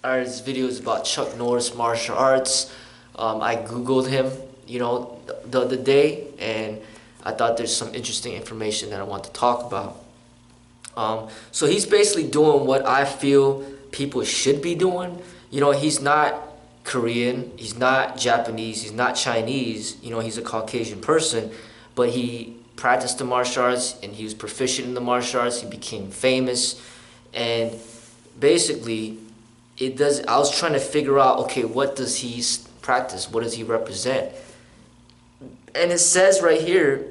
This video is about Chuck Norris martial arts. I googled him, the other day, and I thought there's some interesting information that I want to talk about. So he's basically doing what I feel people should be doing. He's not Korean, he's not Japanese, he's not Chinese. He's a Caucasian person, but he practiced the martial arts and he was proficient in the martial arts. He became famous, and basically, I was trying to figure out, okay, what does he practice? What does he represent? And it says right here,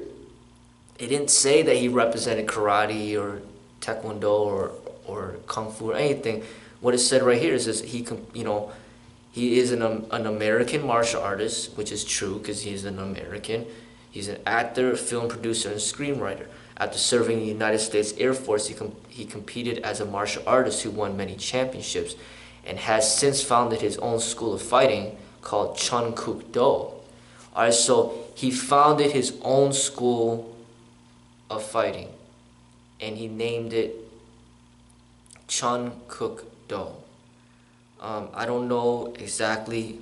it didn't say that he represented karate or taekwondo or kung fu or anything. What it said right here is he is an American martial artist, which is true because he's an American. He's an actor, film producer, and screenwriter. After serving in the United States Air Force, he competed as a martial artist who won many championships and has since founded his own school of fighting called Chun Kuk Do. Alright, so he founded his own school of fighting and he named it Chun Kuk Do. I don't know exactly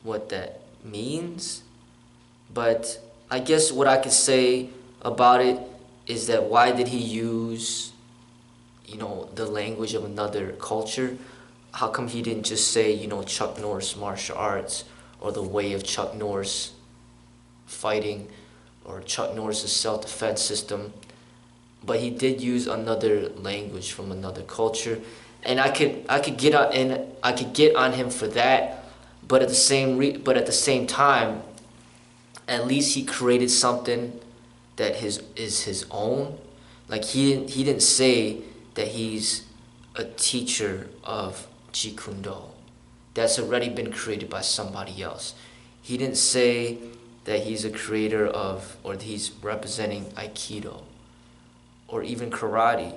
what that means, but I guess what I could say about it is that why did he use, the language of another culture? How come he didn't just say, Chuck Norris martial arts or the way of Chuck Norris fighting or Chuck Norris's self-defense system? But he did use another language from another culture, and I could get on him for that. But at the same time, at least he created something that is his own. Like he didn't say that he's a teacher of Jeet Kune Do. That's already been created by somebody else. He didn't say that he's a creator of, or that he's representing Aikido or even karate.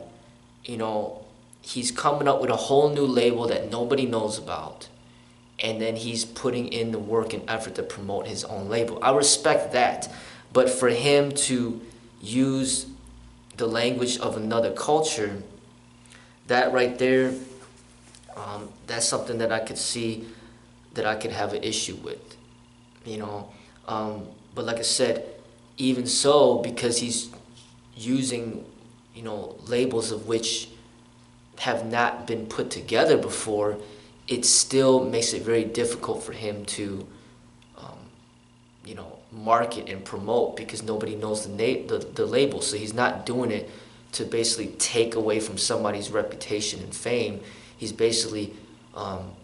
He's coming up with a whole new label that nobody knows about, and then he's putting in the work and effort to promote his own label. I respect that, but for him to use the language of another culture, that right there, that's something that I could see that I could have an issue with, But like I said, even so, because he's using, labels of which have not been put together before, it still makes it very difficult for him to, market and promote, because nobody knows the label. So he's not doing it to basically take away from somebody's reputation and fame. He's basically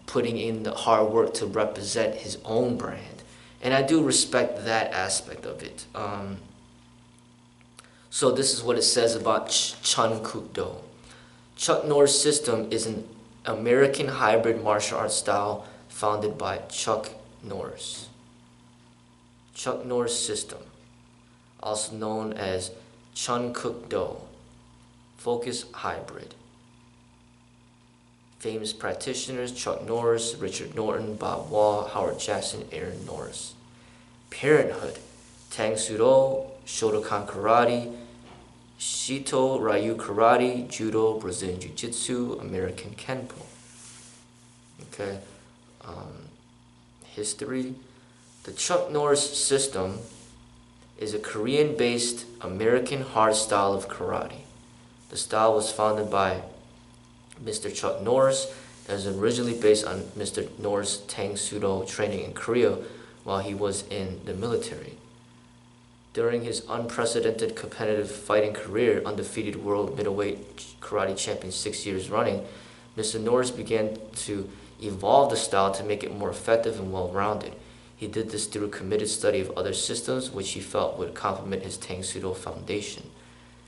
putting in the hard work to represent his own brand. And I do respect that aspect of it. So this is what it says about Chun Kuk Do. Chuck Norris system is an American hybrid martial arts style founded by Chuck Norris. Chuck Norris system, also known as Chun Kuk Do, focus hybrid. Famous practitioners: Chuck Norris, Richard Norton, Bob Wall, Howard Jackson, Aaron Norris. Parenthood: Tang Soo Do, Shotokan Karate, Shito Ryu Karate, Judo, Brazilian Jiu-Jitsu, American Kenpo. Okay. History: the Chuck Norris system is a Korean-based American hard style of karate. The style was founded by Mr. Chuck Norris and was originally based on Mr. Norris' Tang Soo Do training in Korea while he was in the military. During his unprecedented competitive fighting career, undefeated world middleweight karate champion 6 years running, Mr. Norris began to evolve the style to make it more effective and well-rounded. He did this through a committed study of other systems which he felt would complement his Tang Soo Do foundation.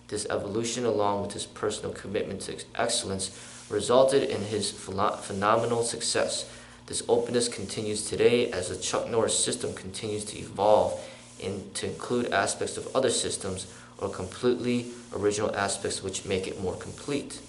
This evolution, along with his personal commitment to excellence, resulted in his phenomenal success. This openness continues today as the Chuck Norris system continues to evolve and to include aspects of other systems or completely original aspects which make it more complete.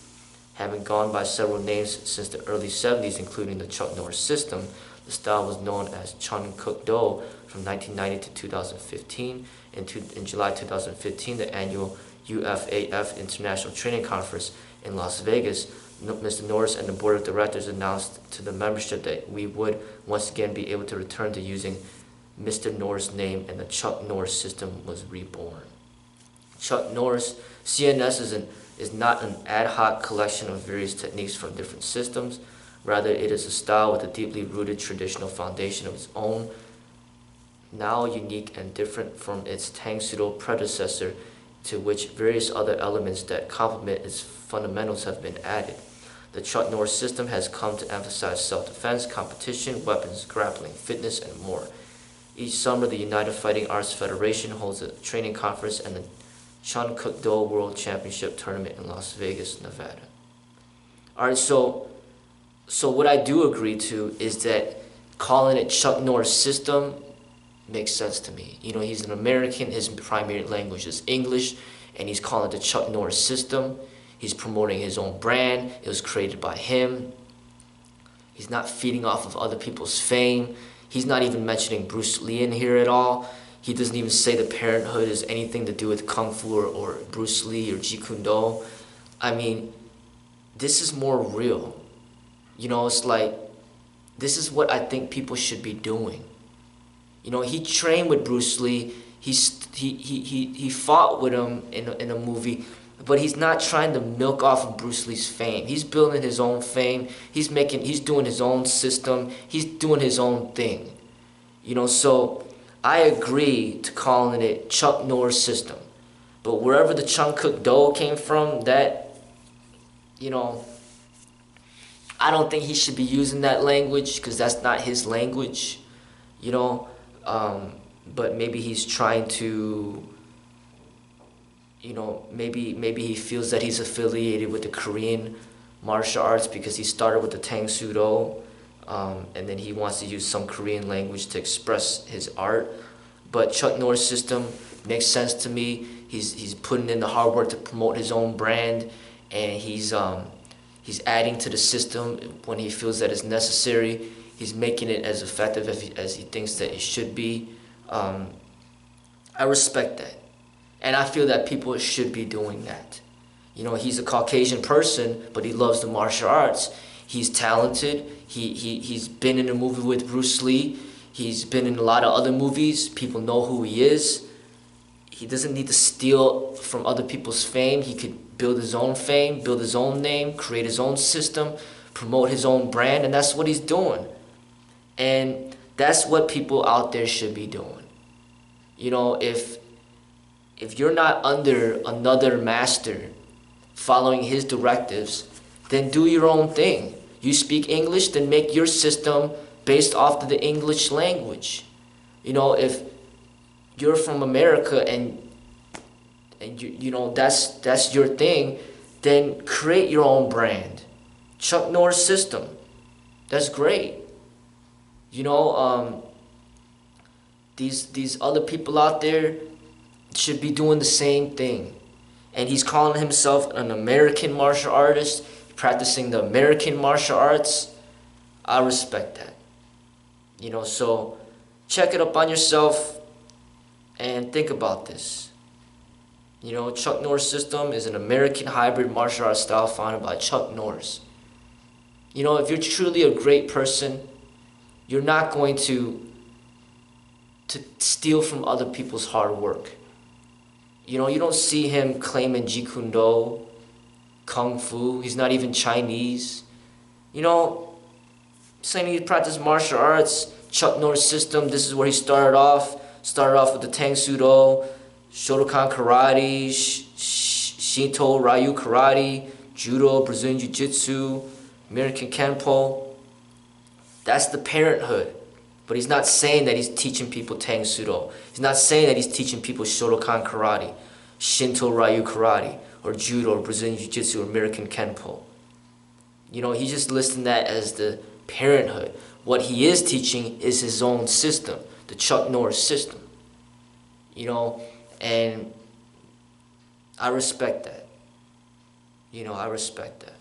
Having gone by several names since the early 70s, including the Chuck Norris system, the style was known as Chun Kuk Do from 1990 to 2015. In July 2015, the annual UFAF International Training Conference in Las Vegas, Mr. Norris and the board of directors announced to the membership that we would once again be able to return to using Mr. Norris' name, and the Chun Norris system was reborn. Chun Norris CNS is not an ad hoc collection of various techniques from different systems. Rather, it is a style with a deeply rooted traditional foundation of its own, now unique and different from its Tang Soo Do predecessor, to which various other elements that complement its fundamentals have been added. The Chun Norris system has come to emphasize self-defense, competition, weapons, grappling, fitness, and more. Each summer, the United Fighting Arts Federation holds a training conference and the Chun Kuk Do World Championship Tournament in Las Vegas, Nevada. Alright, so what I do agree to is that calling it Chun Norris system makes sense to me. You know, he's an American, his primary language is English, and he's calling it the Chun Norris system. He's promoting his own brand. It was created by him. He's not feeding off of other people's fame. He's not even mentioning Bruce Lee in here at all. He doesn't even say the parenthood is anything to do with Kung Fu or Bruce Lee or Jeet Kune Do. I mean, this is more real. You know, it's like, this is what I think people should be doing. You know, he trained with Bruce Lee. He fought with him in a movie, but he's not trying to milk off of Bruce Lee's fame. He's building his own fame. He's doing his own system. He's doing his own thing. You know, so I agree to calling it Chun Norris system. But wherever the Chun Kuk Do came from, that, you know, I don't think he should be using that language because that's not his language, you know. But maybe he's trying to, you know, maybe he feels that he's affiliated with the Korean martial arts because he started with the Tang Soo Do, and then he wants to use some Korean language to express his art. But Chun Norris system makes sense to me. He's putting in the hard work to promote his own brand, and he's adding to the system when he feels that it's necessary. He's making it as effective as he thinks that it should be. I respect that. And I feel that people should be doing that. You know, he's a Caucasian person, but he loves the martial arts. He's talented. He's been in a movie with Bruce Lee. He's been in a lot of other movies. People know who he is. He doesn't need to steal from other people's fame. He could build his own fame, build his own name, create his own system, promote his own brand, and that's what he's doing. And that's what people out there should be doing. You know, if you're not under another master following his directives, then do your own thing. You speak English, then make your system based off of the English language. You know, if you're from America and you know that's your thing, then create your own brand. Chun Norris system. That's great. You know, these other people out there should be doing the same thing. And he's calling himself an American martial artist, practicing the American martial arts. I respect that. You know, so check it up on yourself and think about this. You know, Chun Norris system is an American hybrid martial arts style founded by Chun Norris. You know, if you're truly a great person, you're not going to steal from other people's hard work. You know, you don't see him claiming Jeet Kune Do, Kung Fu. He's not even Chinese. You know, saying he practiced martial arts, Chun Norris system, this is where he started off. Started off with the Tang Soo Do, Shotokan Karate, Shinto Ryu Karate, Judo, Brazilian Jiu-Jitsu, American Kenpo. That's the parenthood. But he's not saying that he's teaching people Tang Soo Do. He's not saying that he's teaching people Shotokan Karate, Shinto Ryu Karate, or Judo, or Brazilian Jiu-Jitsu, or American Kenpo. You know, he's just listing that as the parenthood. What he is teaching is his own system, the Chun Norris system. You know, and I respect that. You know, I respect that.